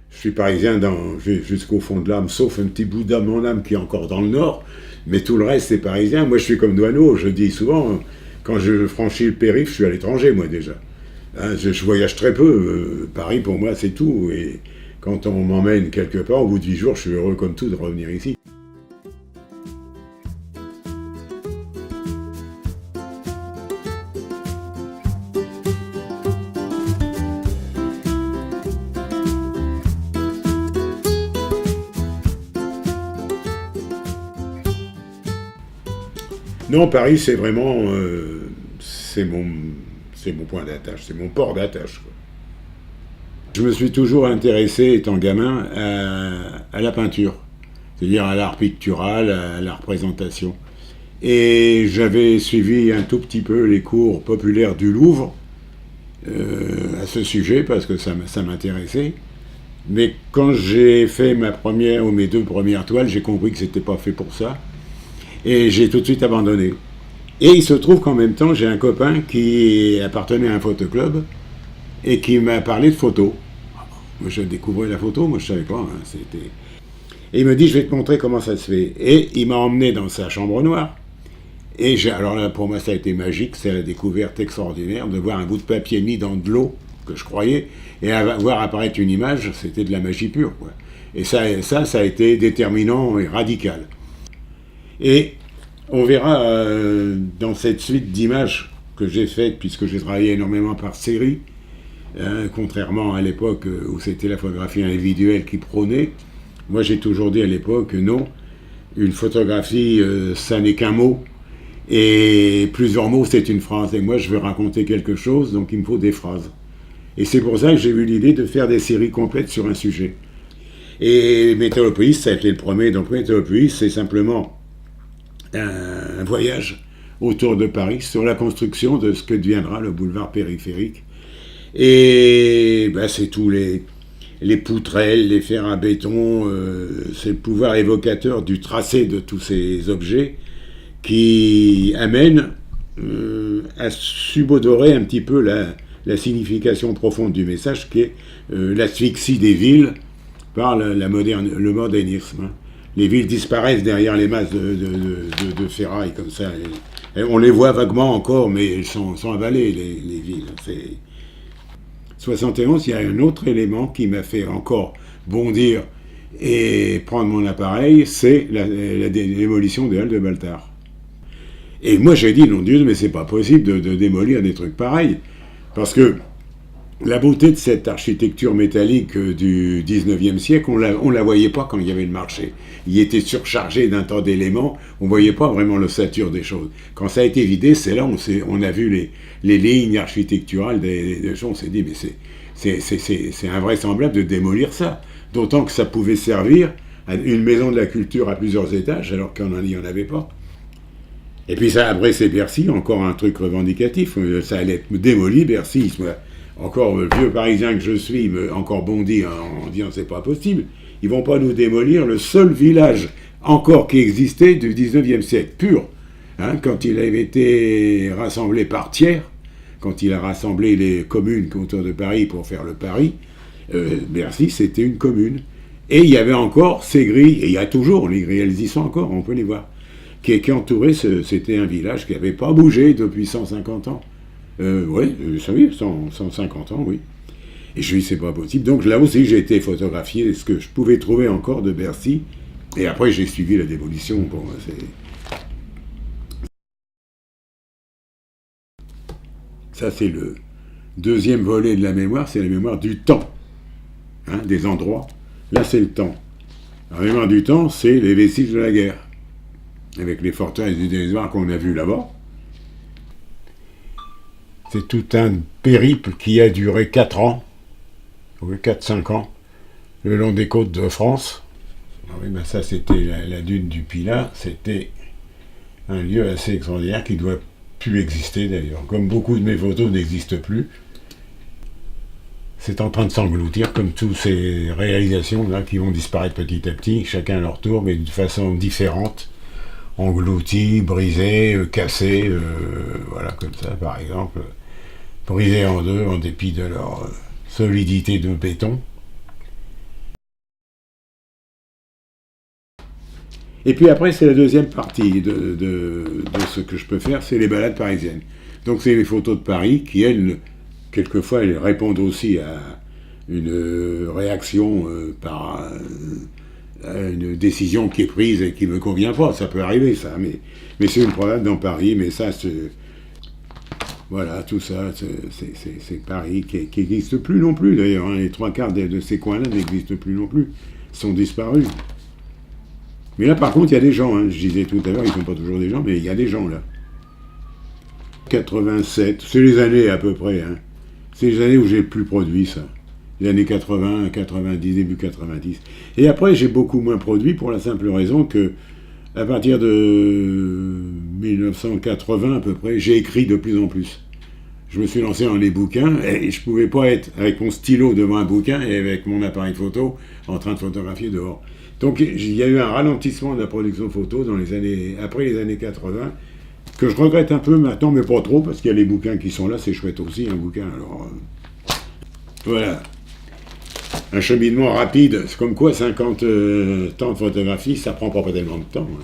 Je suis parisien jusqu'au fond de l'âme, sauf un petit bout de mon âme qui est encore dans le nord, mais tout le reste c'est parisien. Moi je suis comme Douaneau, je dis souvent, quand je franchis le périph', je suis à l'étranger moi déjà. Hein, je voyage très peu, Paris pour moi c'est tout, et quand on m'emmène quelque part, au bout de 8 jours, je suis heureux comme tout de revenir ici. Non, Paris c'est vraiment, c'est mon point d'attache, c'est mon port d'attache, quoi. Je me suis toujours intéressé, étant gamin, à la peinture, c'est-à-dire à l'art pictural, à la représentation. Et j'avais suivi un tout petit peu les cours populaires du Louvre à ce sujet parce que ça m'intéressait. Mais quand j'ai fait ma première ou mes deux premières toiles, j'ai compris que c'était pas fait pour ça. Et j'ai tout de suite abandonné. Et il se trouve qu'en même temps, j'ai un copain qui appartenait à un photoclub et qui m'a parlé de photos. Moi, je découvrais la photo, moi je savais pas. Hein, c'était... Et il me dit, je vais te montrer comment ça se fait. Et il m'a emmené dans sa chambre noire. Et alors là, pour moi, ça a été magique. C'est la découverte extraordinaire de voir un bout de papier mis dans de l'eau, que je croyais, et voir apparaître une image, c'était de la magie pure, quoi. Et ça a été déterminant et radical. Et on verra dans cette suite d'images que j'ai faites, puisque j'ai travaillé énormément par série, contrairement à l'époque où c'était la photographie individuelle qui prônait. Moi, j'ai toujours dit à l'époque, non, une photographie, ça n'est qu'un mot, et plusieurs mots, c'est une phrase. Et moi, je veux raconter quelque chose, donc il me faut des phrases. Et c'est pour ça que j'ai eu l'idée de faire des séries complètes sur un sujet. Et Météoropolis, ça a été le premier. Donc Météoropolis, c'est simplement un voyage autour de Paris sur la construction de ce que deviendra le boulevard périphérique. Et ben, c'est tous les poutrelles, les fers à béton, c'est le pouvoir évocateur du tracé de tous ces objets qui amène à subodorer un petit peu la signification profonde du message qui est l'asphyxie des villes par le modernisme. Hein. Les villes disparaissent derrière les masses de ferraille comme ça. Et on les voit vaguement encore, mais elles sont avalées, les villes. C'est 71, il y a un autre élément qui m'a fait encore bondir et prendre mon appareil, c'est la démolition des Halles de Baltard. Et moi j'ai dit, non Dieu, mais c'est pas possible de démolir des trucs pareils. Parce que la beauté de cette architecture métallique du 19e siècle, on la voyait pas quand il y avait le marché. Il était surchargé d'un tas d'éléments, on voyait pas vraiment l'ossature des choses. Quand ça a été vidé, c'est là on a vu les lignes architecturales des choses, on s'est dit, mais c'est invraisemblable de démolir ça. D'autant que ça pouvait servir à une maison de la culture à plusieurs étages, alors qu'il n'y en avait pas. Et puis ça, après, c'est Bercy, encore un truc revendicatif. Ça allait être démoli, Bercy. Encore le vieux Parisien que je suis, encore bondi en disant c'est pas possible. Ils vont pas nous démolir le seul village encore qui existait du 19e siècle, pur. Hein, quand il avait été rassemblé par Thiers, quand il a rassemblé les communes autour de Paris pour faire le Paris, Bercy, c'était une commune. Et il y avait encore ces grilles, et il y a toujours les grilles, elles y sont encore, on peut les voir. Qui entourait, c'était un village qui n'avait pas bougé depuis 150 ans. Oui, 150 ans, oui. Et je lui dis, c'est pas possible. Donc là aussi, j'ai été photographié ce que je pouvais trouver encore de Bercy. Et après, j'ai suivi la démolition. Bon, ça, c'est le deuxième volet de la mémoire, c'est la mémoire du temps, hein, des endroits. Là, c'est le temps. La mémoire du temps, c'est les vestiges de la guerre, avec les forteresses du désespoir qu'on a vues là-bas. C'est tout un périple qui a duré 4 ans, oui, 4-5 ans, le long des côtes de France. Oui, ben ça, c'était la dune du Pilat. C'était un lieu assez extraordinaire qui doit plus exister d'ailleurs. Comme beaucoup de mes photos n'existent plus, c'est en train de s'engloutir, comme toutes ces réalisations là qui vont disparaître petit à petit, chacun à leur tour, mais d'une façon différente. Engloutis, brisés, cassés, voilà, comme ça, par exemple, brisés en deux en dépit de leur solidité de béton. Et puis après, c'est la deuxième partie de ce que je peux faire, c'est les balades parisiennes. Donc c'est les photos de Paris qui, elles, quelquefois, elles répondent aussi à une réaction à une décision qui est prise et qui ne me convient pas. Ça peut arriver, ça. Mais c'est une promenade dans Paris, mais ça, voilà, tout ça, c'est Paris qui n'existe plus non plus, d'ailleurs. Hein. Les trois quarts de ces coins-là n'existent plus non plus. Ils sont disparus. Mais là, par contre, il y a des gens. Hein. Je disais tout à l'heure, ils ne sont pas toujours des gens, mais il y a des gens, là. 87, c'est les années à peu près. Hein. C'est les années où j'ai le plus produit, ça. Les années 80, 90, début 90. Et après, j'ai beaucoup moins produit pour la simple raison que, à partir de 1980 à peu près, j'ai écrit de plus en plus. Je me suis lancé dans les bouquins et je ne pouvais pas être avec mon stylo devant un bouquin et avec mon appareil photo en train de photographier dehors. Donc il y a eu un ralentissement de la production photo après les années 80 que je regrette un peu maintenant, mais pas trop, parce qu'il y a les bouquins qui sont là, c'est chouette aussi un bouquin. Alors voilà. Un cheminement rapide, c'est comme quoi 50 temps de photographie, ça prend pas tellement de temps. Hein.